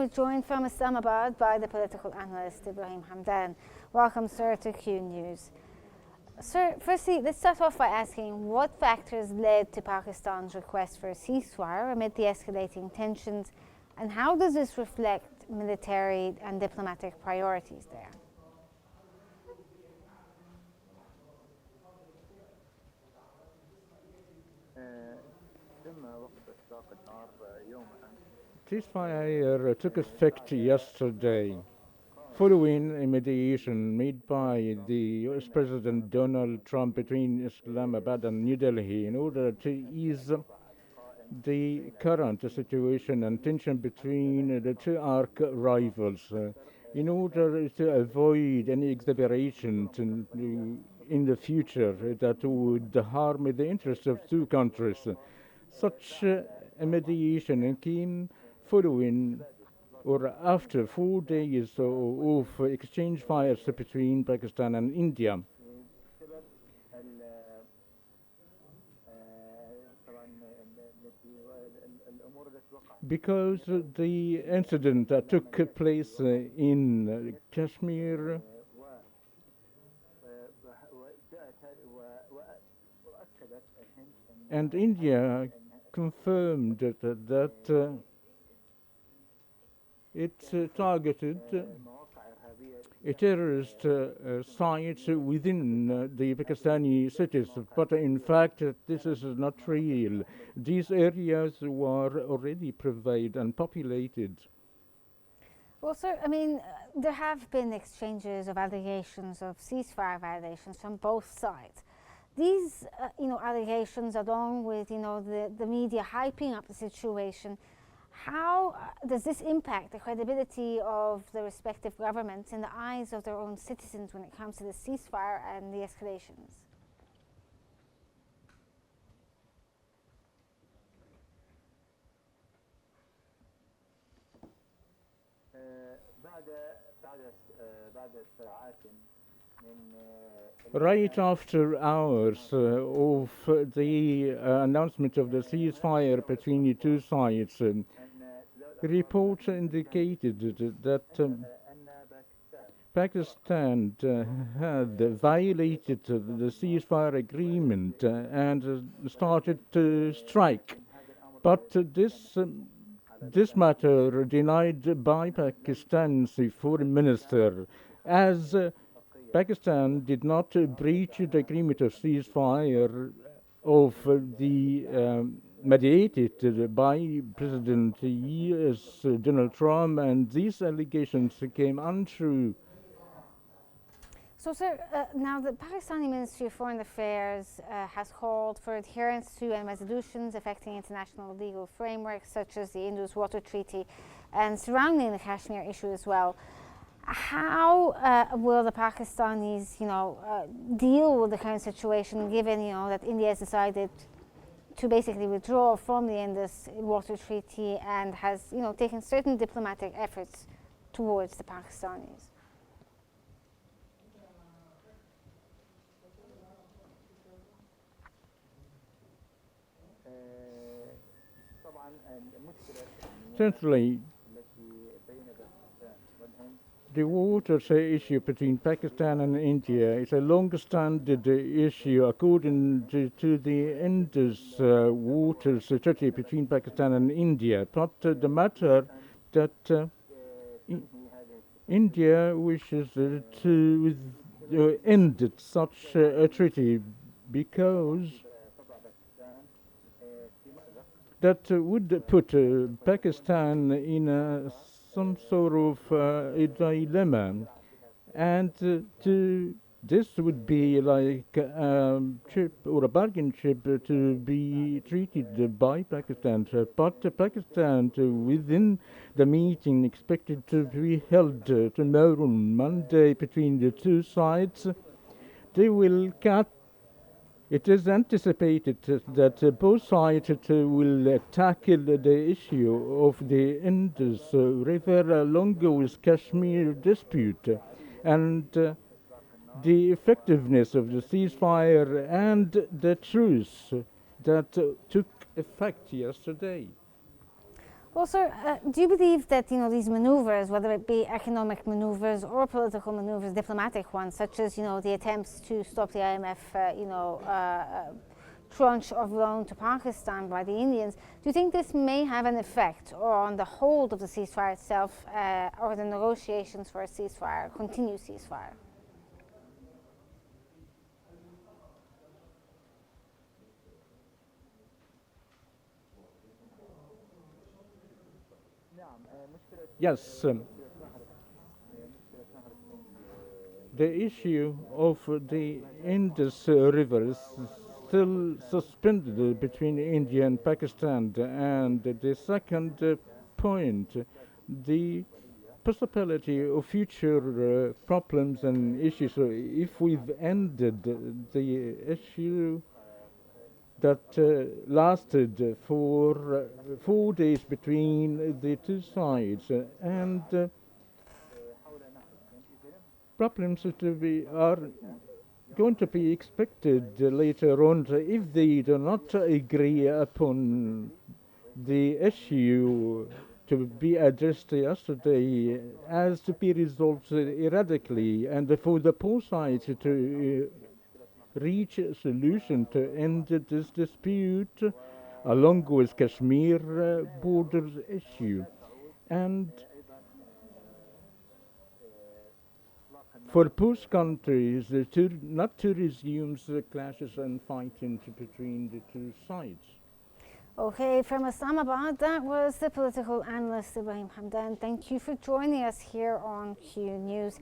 we're joined from Islamabad by the political analyst Ibrahim Hamdan. Welcome, sir, to Qnews. Sir, firstly, let's start off by asking what factors led to Pakistan's request for a ceasefire amid the escalating tensions, and how does this reflect military and diplomatic priorities there? Ceasefire took effect yesterday, following a mediation made by the US President Donald Trump between Islamabad and New Delhi in order to ease the current situation and tension between the two arch rivals, in order to avoid any exasperation in the future that would harm the interests of two countries. Such a mediation came following or after 4 days of exchange fires between Pakistan and India. Because the incident that took place in Kashmir and India confirmed that it targeted a terrorist sites within the Pakistani cities, but in fact this is not real. These areas were already provided and populated. Well, sir, I mean, there have been exchanges of allegations of ceasefire violations from both sides. These, allegations, along with, the media hyping up the situation, how does this impact the credibility of the respective governments in the eyes of their own citizens when it comes to the ceasefire and the escalations? Right after hours of the announcement of the ceasefire between the two sides, reports indicated that Pakistan had violated the ceasefire agreement and started to strike. But this matter denied by Pakistan's foreign minister, as Pakistan did not breach the agreement of ceasefire of the mediated by President US Donald Trump, and these allegations became untrue. So, sir, now the Pakistani Ministry of Foreign Affairs has called for adherence to and resolutions affecting international legal frameworks such as the Indus Water Treaty and surrounding the Kashmir issue as well. How will the Pakistanis, deal with the current situation, given, that India has decided to basically withdraw from the Indus Water Treaty and has, taken certain diplomatic efforts towards the Pakistanis? Certainly, the waters issue between Pakistan and India is a long-standing issue according to the Indus waters treaty between Pakistan and India. But the matter that India wishes to end such a treaty because that would put Pakistan in some sort of a dilemma, and this would be like a chip or a bargain chip to be treated by Pakistan. But Pakistan, within the meeting expected to be held tomorrow, Monday, between the two sides, they will cut. It is anticipated that both sides will tackle the issue of the Indus River along with Kashmir dispute and the effectiveness of the ceasefire and the truce that took effect yesterday. Well, sir, do you believe that these maneuvers, whether it be economic maneuvers or political maneuvers, diplomatic ones, such as the attempts to stop the IMF, tranche of loan to Pakistan by the Indians, do you think this may have an effect on the hold of the ceasefire itself, or the negotiations for a ceasefire, continued ceasefire? Yes, the issue of the Indus River is still suspended between India and Pakistan. And the second point, the possibility of future problems and issues. So if we've ended the issue that lasted for 4 days between the two sides, and problems are going to be expected later on if they do not agree upon the issue to be addressed yesterday as to be resolved erratically, and for the both sides to reach a solution to end this dispute along with Kashmir borders issue, and for both countries not to resume the clashes and fighting between the two sides. Okay, from Islamabad, that was the political analyst Ibrahim Hamdan. Thank you for joining us here on Q News.